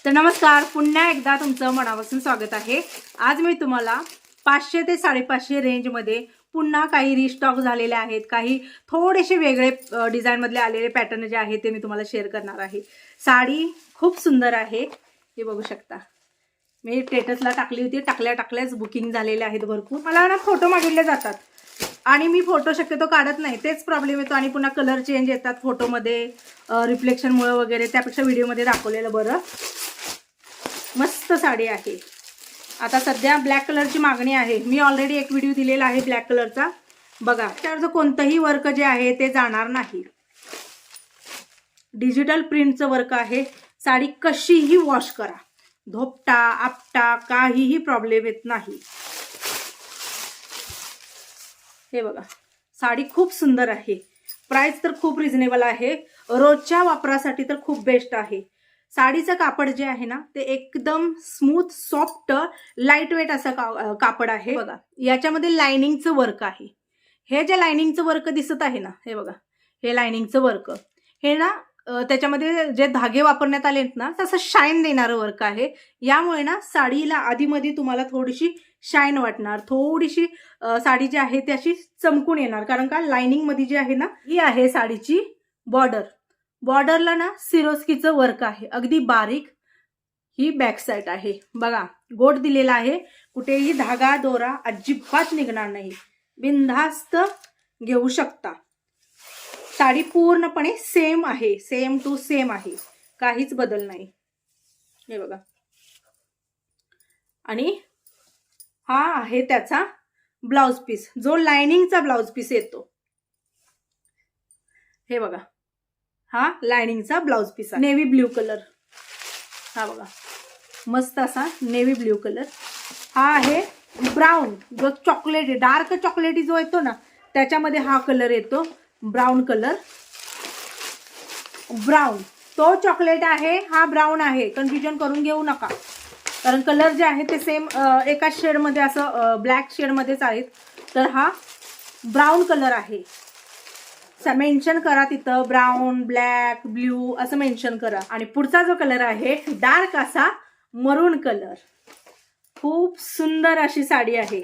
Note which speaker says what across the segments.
Speaker 1: तर नमस्कार, पुन्हा एकदा तुमचं मनापासून स्वागत आहे। आज मी तुम्हाला 500 ते 550 रेंजमध्ये पुन्हा काही रिस्टॉक झालेले आहेत, काही थोडेसे वेगळे डिझाइन मधले आलेले पॅटर्न जे आहेत ते मी तुम्हाला शेअर करणार आहे। साडी खूप सुंदर आहे, हे बघू शकता। मी स्टेटसला टाकली होती, टाकल्याच बुकिंग झालेले आहेत भरपूर। मला ना फोटो मागितले जातात आणि मी फोटो शक्यतो काढत नाही, तेच प्रॉब्लेम येतो आणि पुन्हा कलर चेंज येतात फोटोमध्ये रिफ्लेक्शनमुळे वगैरे, त्यापेक्षा व्हिडिओमध्ये दाखवलेलं बरं। मस्त साडी आहे। आता सध्या ब्लॅक कलरची मागणी आहे, मी ऑलरेडी एक व्हिडिओ दिलेला आहे ब्लॅक कलरचा, बघा। त्यावर कोणतंही वर्क जे आहे ते जाणार नाही, डिजिटल प्रिंटचं वर्क आहे। साडी कशीही वॉश करा, धोपटा आपटा काहीही प्रॉब्लेम येत नाही। हे बघा, साडी खूप सुंदर आहे, प्राइस तर खूप रिझनेबल आहे, रोजच्या वापरासाठी तर खूप बेस्ट आहे। साडीचं कापड जे आहे ना ते एकदम स्मूथ सॉफ्ट लाईट वेट असं कापड आहे बघा। याच्यामध्ये लाइनिंगचं वर्क आहे, हे जे लाइनिंगचं वर्क दिसत आहे ना, हे बघा, हे लाइनिंगचं वर्क, हे ना त्याच्यामध्ये जे धागे वापरण्यात आलेत ना तसं शाईन देणारं वर्क आहे। यामुळे ना साडीला आधीमध्ये तुम्हाला थोडीशी शाईन वाटणार, थोडीशी साडी जी आहे ती अशी चमकून येणार, कारण का लाइनिंग मध्ये जी आहे ना ही आहे साडीची बॉर्डर। बॉर्डरला ना सिरोस्कीचं वर्क आहे, अगदी बारीक। ही बॅक साइड आहे बघा, गोट दिलेला आहे, कुठेही धागा दोरा अजिबात निघणार नाही, बिनधास्त घेऊ शकता। साडी पूर्णपणे सेम आहे, सेम टू सेम आहे, काहीच बदल नाही, हे बघा। आणि हा आहे त्याचा ब्लाउज पीस, जो लाइनिंगचा ब्लाउज पीस येतो, हे बघा, हा लाइनिंगचा ब्लाउज पीस आहे। नेव्ही ब्ल्यू कलर, हा बघा, मस्त असा नेव्ही ब्ल्यू कलर। हा आहे ब्राउन, जो चॉकलेटी डार्क चॉकलेटी जो येतो ना त्याच्यामध्ये हा कलर येतो, ब्राउन कलर। ब्राउन तो चॉकलेट आहे, हा ब्राउन आहे, कन्फ्युजन करून घेऊ नका, कारण कलर जे आहे ते सेम एकाच शेड मध्ये असं ब्लॅक शेड मध्येच आहेत। तर हा ब्राउन कलर आहे, मेन्शन करा तिथं ब्राउन ब्लॅक ब्ल्यू असं मेन्शन करा। आणि पुढचा जो कलर आहे डार्क असा मरून कलर, खूप सुंदर अशी साडी आहे।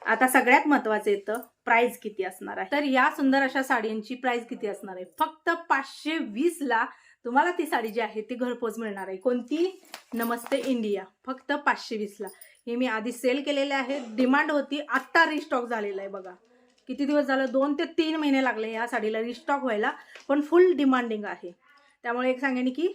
Speaker 1: आता सगळ्यात महत्त्वाचं येतं प्राइस किती असणार आहे। तर या सुंदर अशा साड्यांची प्राइस किती असणार आहे, फक्त 520 ला तुम्हाला ती साडी जी आहे ती घरपोच मिळणार आहे। कोणती? नमस्ते इंडिया, फक्त 520 ला। हे मी आधी सेल केलेले आहे, डिमांड होती, आता रिस्टॉक झालेला आहे बघा। किती दिवस झालं, 2 ते 3 महिने लागले या साडीला रिस्टॉक व्हायला, पण फुल डिमांडिंग आहे। त्यामुळे एक सांगेन की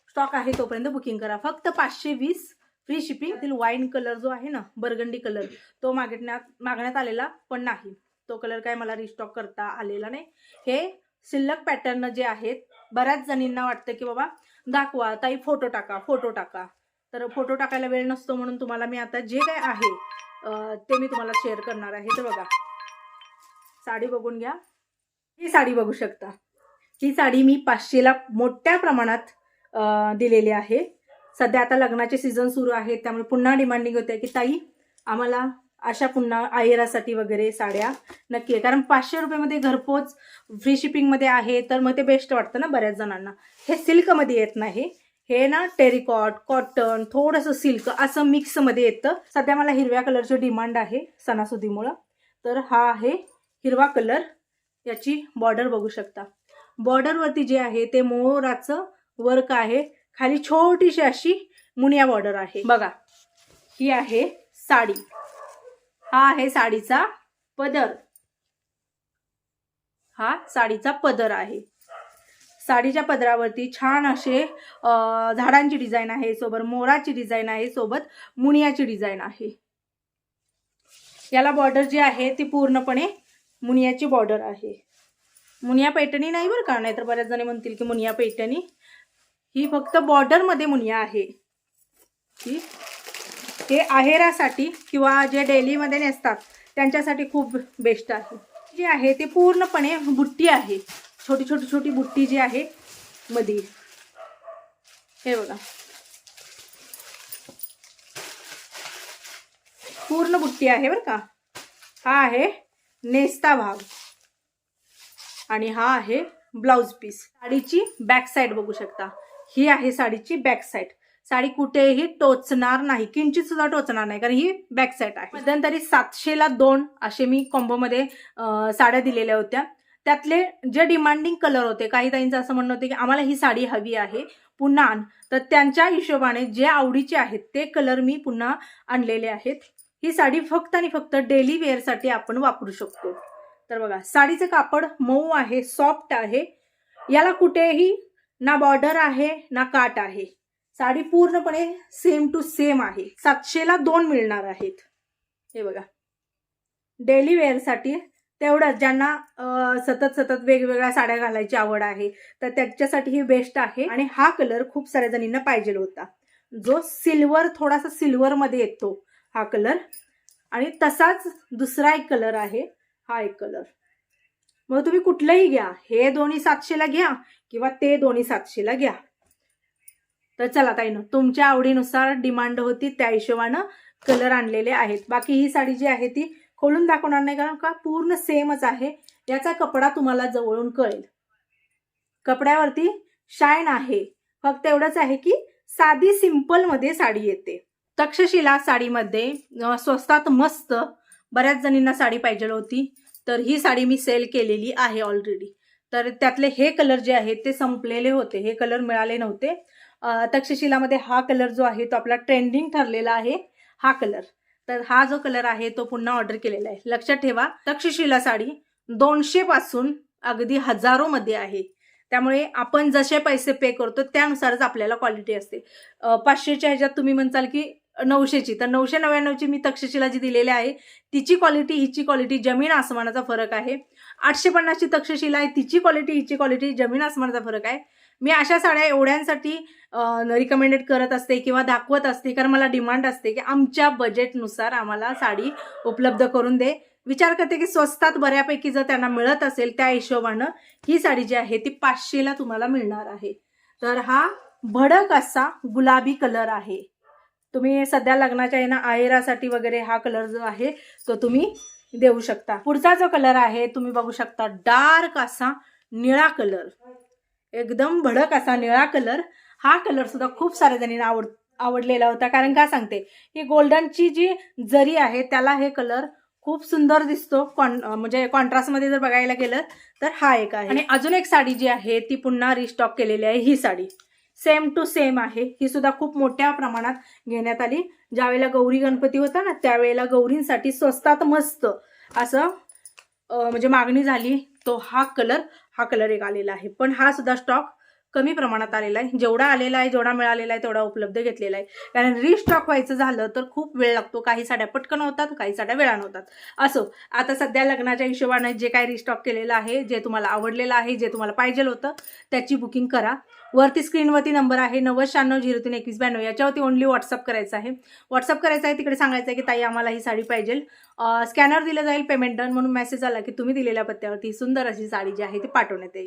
Speaker 1: स्टॉक आहे तोपर्यंत बुकिंग करा, फक्त 520 फ्री शिपिंग। वाईन कलर जो आहे ना, बर्गंडी कलर, तो मागण्यात आलेला पण नाही, तो कलर काय मला रिस्टॉक करता आलेला नाही। हे शिल्लक पॅटर्न जे आहेत, बऱ्याच जणींना वाटतं की बाबा दाखवा ताई, फोटो टाका फोटो टाका, तर फोटो टाकायला वेळ नसतो, म्हणून तुम्हाला मी आता जे काय आहे ते मी तुम्हाला शेअर करणार आहे। तर बघा, साडी बघून घ्या, ही साडी बघू शकता। ही साडी मी 500 ला मोठ्या प्रमाणात दिलेली आहे। सध्या आता लग्नाचे सीझन सुरू आहे, त्यामुळे पुन्हा डिमांडिंग होते की ताई आम्हाला अशा पुन्हा आहेरासाठी वगैरे साड्या नक्की आहे, कारण 500 रुपयामध्ये घरपोच फ्री शिपिंग मध्ये आहे, तर मग ते बेस्ट वाटतं ना बऱ्याच जणांना। हे सिल्क मध्ये येत नाही, हे ना टेरिकॉट कॉटन थोडंसं सिल्क असं मिक्स मध्ये येतं। सध्या मला हिरव्या कलरची डिमांड आहे सणासुदीमुळं, तर हा आहे हिरवा कलर। याची बॉर्डर बघू शकता, बॉर्डर वरती जे आहे ते मोराचं वर्क आहे, खाली छोटीशी अशी मुनिया बॉर्डर आहे बघा। ही आहे साडी, हा आहे साडीचा पदर, हा साडीचा पदर आहे। साडीच्या पदरावरती छान असे झाडांची डिझाइन आहे, सोबत मोराची डिझाइन आहे, सोबत मुनियाची डिझाइन आहे। याला बॉर्डर जी आहे ती पूर्णपणे मुनियाची बॉर्डर आहे, मुनिया पैठणी नाही बरं का, नाहीतर बऱ्याच जण म्हणतील की मुनिया पैठणी, ही फक्त बॉर्डर मध्ये मुनिया आहे। हे आहेरासाठी किंवा जे डेली मध्ये नेसतात त्यांच्यासाठी खूप बेस्ट आहे। जी आहे ते पूर्णपणे बुट्टी आहे, छोटी छोटी छोटी बुट्टी जी आहे मध्ये, हे बघा, पूर्ण बुट्टी आहे बरं का। हा आहे नेस्ता भाग आणि हा आहे ब्लाउज पीस। साडीची बॅक साइड बघू शकता, ही आहे साडीची बॅक साइड। साडी कुठेही टोचणार नाही, किंचित सुद्धा टोचणार नाही, कारण ही बॅक साईड आहे. मध्यंतरी 700ला 2 असे मी कॉम्बोमध्ये साड्या दिलेल्या होत्या. त्यातले जे डिमांडिंग कलर होते, काही ताईंचं असं म्हणणं होतं की आम्हाला ही साडी हवी आहे पुन्हा आण, तर त्यांच्या हिशोबाने जे आवडीचे आहेत ते कलर मी पुन्हा आणलेले आहेत. ही साडी फक्त आणि फक्त डेली वेअरसाठी आपण वापरू शकतो. तर बघा, साडीचं कापड मऊ आहे, सॉफ्ट आहे, याला कुठेही ना बॉर्डर आहे ना काट आहे. साडी पूर्णपणे सेम टू सेम आहे. 700ला 2 मिळणार आहेत. हे बघा, डेली वेअरसाठी तेवढंच. ज्यांना सतत वेगवेगळ्या साड्या घालायची आवड आहे तर त्याच्यासाठी ही बेस्ट आहे. आणि हा कलर खूप साऱ्या जणींना पाहिजे होता, जो सिल्वर, थोडासा सिल्वरमध्ये येतो हा कलर. आणि तसाच दुसरा एक कलर आहे, हा एक कलर. मग तुम्ही कुठलंही घ्या, हे दोन्ही 700ला घ्या किंवा ते दोन्ही 700ला घ्या. तर चला ताईनो, तुमच्या आवडीनुसार डिमांड होती त्या हिशोबानं कलर आणलेले आहेत. बाकी ही साडी जी आहे ती खोलून दाखवणार नाही, कारण का पूर्ण सेमच आहे. याचा कपडा तुम्हाला जवळून कळेल, कपड्यावरती शाईन आहे. फक्त एवढंच आहे की साधी सिंपल मध्ये साडी येते. तक्षशिला साडीमध्ये स्वस्तात मस्त बऱ्याच जणींना साडी पाहिजे होती, तर ही साडी मी सेल केलेली आहे ऑलरेडी. तर त्यातले हे कलर जे आहेत ते संपलेले होते, हे कलर मिळाले नव्हते. तक्षशिलामध्ये हा कलर जो आहे तो आपला ट्रेंडिंग ठरलेला आहे, हा कलर. तर हा जो कलर आहे तो पुन्हा ऑर्डर केलेला आहे. लक्षात ठेवा, तक्षशिला साडी 200 पासून अगदी हजारोमध्ये आहे. त्यामुळे आपण जसे पैसे पे करतो त्यानुसारच आपल्याला क्वालिटी असते. 500च्या ह्याच्यात तुम्ही म्हणताल की 900ची, तर 999ची मी तक्षशिला जी दिलेली आहे तिची क्वालिटी हिची क्वालिटी जमीन आसमानाचा फरक आहे. 850ची तक्षशिला आहे, तिची क्वालिटी हिची क्वालिटी जमीन आसमानाचा फरक आहे. मी अशा साड्या एवढ्यांसाठी रिकमेंडेड करत असते किंवा दाखवत असते, कारण मला डिमांड असते की आमच्या बजेटनुसार आम्हाला साडी उपलब्ध करून दे. विचार करते की स्वस्तात बऱ्यापैकी जर त्यांना मिळत असेल त्या हिशोबानं ही साडी जी आहे ती 500ला तुम्हाला मिळणार आहे. तर हा भडक असा गुलाबी कलर आहे. तुम्ही सध्या लग्नाच्या आहे ना, आहेरासाठी वगैरे हा कलर जो आहे तो तुम्ही देऊ शकता. पुढचा जो कलर आहे तुम्ही बघू शकता, डार्क असा निळा कलर, एकदम भडक असा निळा कलर. हा कलर सुद्धा खूप साऱ्या जणींना आवडलेला होता. कारण का सांगते, ही गोल्डनची जी जरी आहे त्याला हे कलर खूप सुंदर दिसतो. म्हणजे कॉन्ट्रास्टमध्ये जर बघायला गेलं तर हा एक आहे. आणि अजून एक साडी जी आहे ती पुन्हा रिस्टॉक केलेली आहे. ही साडी सेम टू सेम आहे. ही सुद्धा खूप मोठ्या प्रमाणात घेण्यात आली. ज्यावेळेला गौरी गणपती होता ना, त्यावेळेला गौरींसाठी स्वस्तात मस्त असं म्हणजे मागणी झाली, तो हा कलर एक आलेला आहे. पण हा सुद्धा स्टॉक कमी प्रमाणात आलेला आहे. जेवढा आलेला आहे, जेवढा मिळालेला आहे तेवढा उपलब्ध घेतलेला आहे. कारण रिस्टॉक व्हायचं झालं तर खूप वेळ लागतो. काही साड्या पटकन होतात, काही साड्या वेळानं होतात. असो, आता सध्या लग्नाच्या हिशोबाने जे काही रिस्टॉक केलेलं आहे, जे तुम्हाला आवडलेलं आहे, जे तुम्हाला पाहिजे होतं त्याची बुकिंग करा. वरती स्क्रीनवरती नंबर आहे 9096032192, याच्यावरती ओनली व्हॉट्सअप करायचं आहे. व्हॉट्सअप करायचं आहे, तिकडे सांगायचं आहे की ताई आम्हाला ही साडी पाहिजे. स्कॅनर दिलं जाईल, पेमेंट डन म्हणून मेसेज आला की तुम्ही दिलेल्या पत्त्यावरती सुंदर अशी साडी जी आहे ती पाठवण्यात येईल.